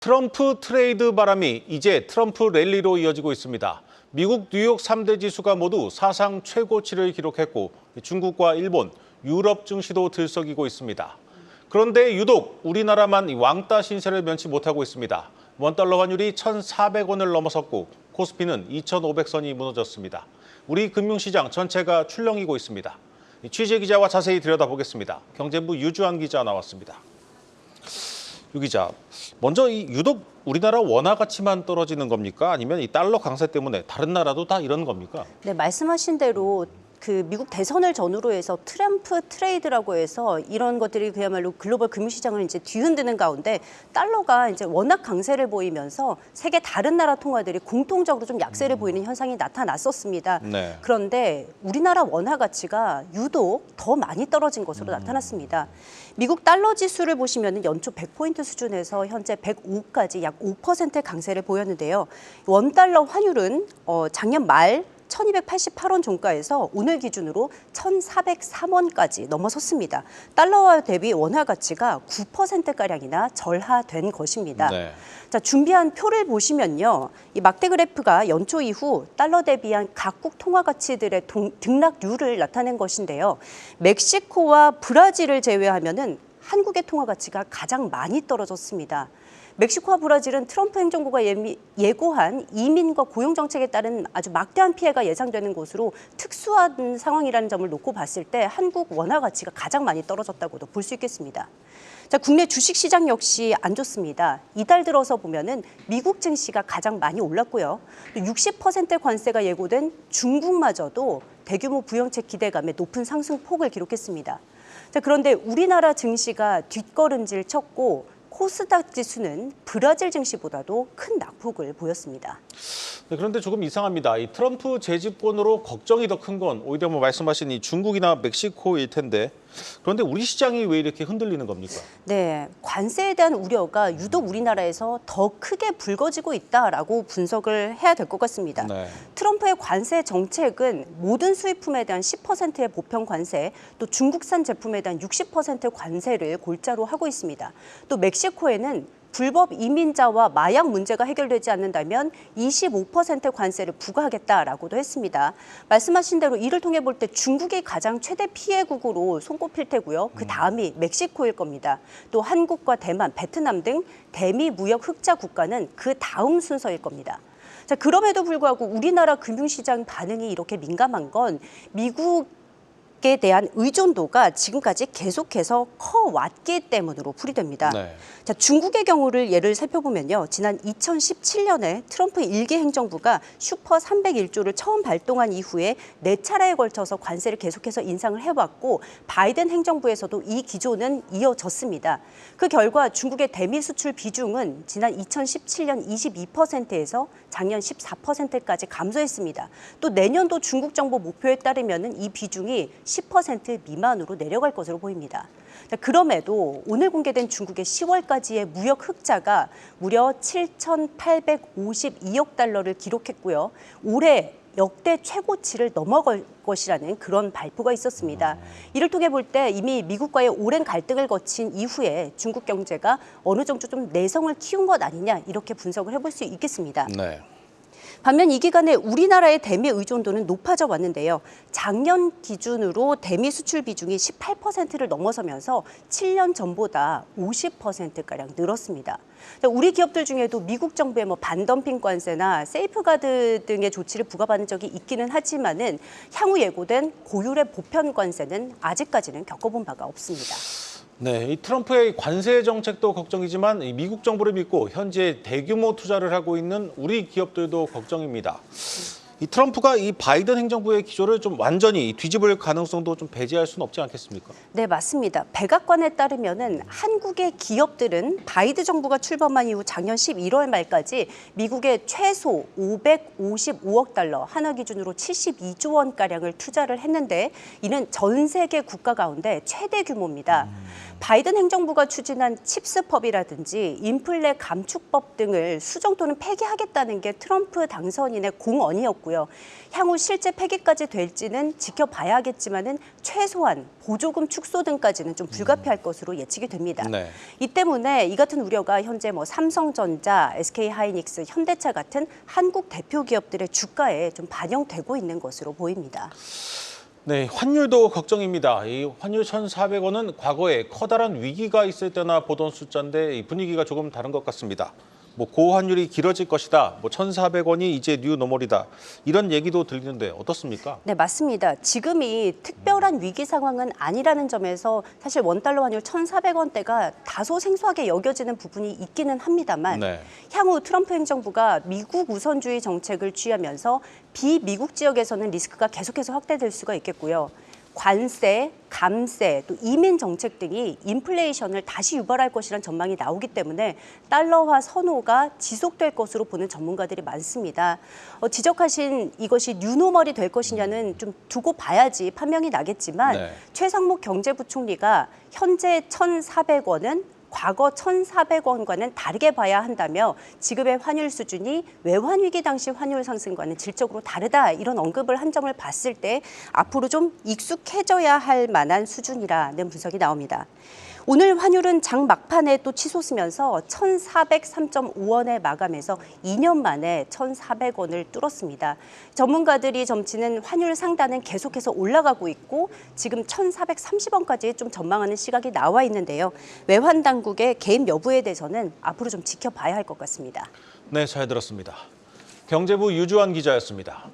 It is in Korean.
트럼프 트레이드 바람이 이제 트럼프 랠리로 이어지고 있습니다. 미국 뉴욕 3대 지수가 모두 사상 최고치를 기록했고 중국과 일본, 유럽 증시도 들썩이고 있습니다. 그런데 유독 우리나라만 왕따 신세를 면치 못하고 있습니다. 원달러 환율이 1,400원을 넘어섰고 코스피는 2,500선이 무너졌습니다. 우리 금융시장 전체가 출렁이고 있습니다. 취재 기자와 자세히 들여다보겠습니다. 경제부 유주환 기자 나왔습니다. 유 기자, 먼저 유독 우리나라 원화 가치만 떨어지는 겁니까? 아니면 이 달러 강세 때문에 다른 나라도 다 이런 겁니까? 네, 말씀하신 대로 미국 대선을 전후로 해서 트럼프 트레이드라고 해서 이런 것들이 그야말로 글로벌 금융시장을 이제 뒤흔드는 가운데 달러가 이제 워낙 강세를 보이면서 세계 다른 나라 통화들이 공통적으로 좀 약세를 보이는 현상이 나타났었습니다. 네. 그런데 우리나라 원화 가치가 유독 더 많이 떨어진 것으로 나타났습니다. 미국 달러 지수를 보시면 연초 100포인트 수준에서 현재 105까지 약 5%의 강세를 보였는데요. 원달러 환율은 작년 말 1,288원 종가에서 오늘 기준으로 1,403원까지 넘어섰습니다. 달러와 대비 원화 가치가 9%가량이나 절하된 것입니다. 네. 자, 준비한 표를 보시면요. 이 막대 그래프가 연초 이후 달러 대비한 각국 통화 가치들의 등락률을 나타낸 것인데요. 멕시코와 브라질을 제외하면은 한국의 통화 가치가 가장 많이 떨어졌습니다. 멕시코와 브라질은 트럼프 행정부가 예고한 이민과 고용 정책에 따른 아주 막대한 피해가 예상되는 곳으로 특수한 상황이라는 점을 놓고 봤을 때 한국 원화 가치가 가장 많이 떨어졌다고도 볼 수 있겠습니다. 자, 국내 주식 시장 역시 안 좋습니다. 이달 들어서 보면은 미국 증시가 가장 많이 올랐고요. 또 60%의 관세가 예고된 중국마저도 대규모 부영책 기대감에 높은 상승폭을 기록했습니다. 자, 그런데 우리나라 증시가 뒷걸음질 쳤고 코스닥 지수는 브라질 증시보다도 큰 낙폭을 보였습니다. 네, 그런데 조금 이상합니다. 이 트럼프 재집권으로 걱정이 더 큰 건 오히려 말씀하신 이 중국이나 멕시코일 텐데 그런데 우리 시장이 왜 이렇게 흔들리는 겁니까? 네, 관세에 대한 우려가 유독 우리나라에서 더 크게 불거지고 있다라고 분석을 해야 될 것 같습니다. 네. 트럼프의 관세 정책은 모든 수입품에 대한 10%의 보편 관세, 또 중국산 제품에 대한 60%의 관세를 골자로 하고 있습니다. 또 멕시코에는 불법 이민자와 마약 문제가 해결되지 않는다면 25%의 관세를 부과하겠다라고도 했습니다. 말씀하신 대로 이를 통해 볼 때 중국이 가장 최대 피해국으로 손꼽힐 테고요. 그 다음이 멕시코일 겁니다. 또 한국과 대만, 베트남 등 대미 무역 흑자 국가는 그 다음 순서일 겁니다. 자, 그럼에도 불구하고 우리나라 금융시장 반응이 이렇게 민감한 건 미국에 대한 의존도가 지금까지 계속해서 커왔기 때문으로 풀이됩니다. 네. 자, 중국의 경우를 예를 살펴보면요. 지난 2017년에 트럼프 일개 행정부가 슈퍼 301조를 처음 발동한 이후에 4차례에 걸쳐서 관세를 계속해서 인상을 해왔고 바이든 행정부에서도 이 기조는 이어졌습니다. 그 결과 중국의 대미 수출 비중은 지난 2017년 22%에서 작년 14%까지 감소했습니다. 또 내년도 중국 정부 목표에 따르면 이 비중이 10% 미만으로 내려갈 것으로 보입니다. 그럼에도 오늘 공개된 중국의 10월까지의 무역 흑자가 무려 7,852억 달러를 기록했고요. 올해 역대 최고치를 넘어갈 것이라는 그런 발표가 있었습니다. 이를 통해 볼 때 이미 미국과의 오랜 갈등을 거친 이후에 중국 경제가 어느 정도 좀 내성을 키운 것 아니냐 이렇게 분석을 해볼 수 있겠습니다. 네. 반면 이 기간에 우리나라의 대미 의존도는 높아져 왔는데요. 작년 기준으로 대미 수출 비중이 18%를 넘어서면서 7년 전보다 50%가량 늘었습니다. 우리 기업들 중에도 미국 정부의 반덤핑 관세나 세이프가드 등의 조치를 부과받은 적이 있기는 하지만은 향후 예고된 고율의 보편 관세는 아직까지는 겪어본 바가 없습니다. 네, 이 트럼프의 관세 정책도 걱정이지만 미국 정부를 믿고 현재 대규모 투자를 하고 있는 우리 기업들도 걱정입니다. 이 트럼프가 이 바이든 행정부의 기조를 좀 완전히 뒤집을 가능성도 좀 배제할 수는 없지 않겠습니까? 네, 맞습니다. 백악관에 따르면은 한국의 기업들은 바이든 정부가 출범한 이후 작년 11월 말까지 미국에 최소 555억 달러, 하나 기준으로 72조 원가량을 투자를 했는데 이는 전 세계 국가 가운데 최대 규모입니다. 바이든 행정부가 추진한 칩스법이라든지 인플레 감축법 등을 수정 또는 폐기하겠다는 게 트럼프 당선인의 공언이었고요. 있고요. 향후 실제 폐기까지 될지는 지켜봐야겠지만은 최소한 보조금 축소 등까지는 좀 불가피할 것으로 예측이 됩니다. 네. 이 때문에 이 같은 우려가 현재 삼성전자, SK하이닉스, 현대차 같은 한국 대표 기업들의 주가에 좀 반영되고 있는 것으로 보입니다. 네, 환율도 걱정입니다. 이 환율 1,400원은 과거에 커다란 위기가 있을 때나 보던 숫자인데 이 분위기가 조금 다른 것 같습니다. 고환율이 길어질 것이다. 1,400원이 이제 뉴 노멀이다. 이런 얘기도 들리는데 어떻습니까? 네, 맞습니다. 지금이 특별한 위기 상황은 아니라는 점에서 사실 원달러 환율 1,400원대가 다소 생소하게 여겨지는 부분이 있기는 합니다만 네. 향후 트럼프 행정부가 미국 우선주의 정책을 취하면서 비미국 지역에서는 리스크가 계속해서 확대될 수가 있겠고요. 관세, 감세, 또 이민 정책 등이 인플레이션을 다시 유발할 것이라는 전망이 나오기 때문에 달러화 선호가 지속될 것으로 보는 전문가들이 많습니다. 지적하신 이것이 뉴노멀이 될 것이냐는 좀 두고 봐야지 판명이 나겠지만 네. 최상목 경제부총리가 현재 1,400원은 과거 1,400원과는 다르게 봐야 한다며 지금의 환율 수준이 외환위기 당시 환율 상승과는 질적으로 다르다 이런 언급을 한 점을 봤을 때 앞으로 좀 익숙해져야 할 만한 수준이라는 분석이 나옵니다. 오늘 환율은 장 막판에 또 치솟으면서 1,403.5원에 마감해서 2년 만에 1,400원을 뚫었습니다. 전문가들이 점치는 환율 상단은 계속해서 올라가고 있고 지금 1,430원까지 좀 전망하는 시각이 나와 있는데요. 외환 당국의 개입 여부에 대해서는 앞으로 좀 지켜봐야 할 것 같습니다. 네, 잘 들었습니다. 경제부 유주환 기자였습니다.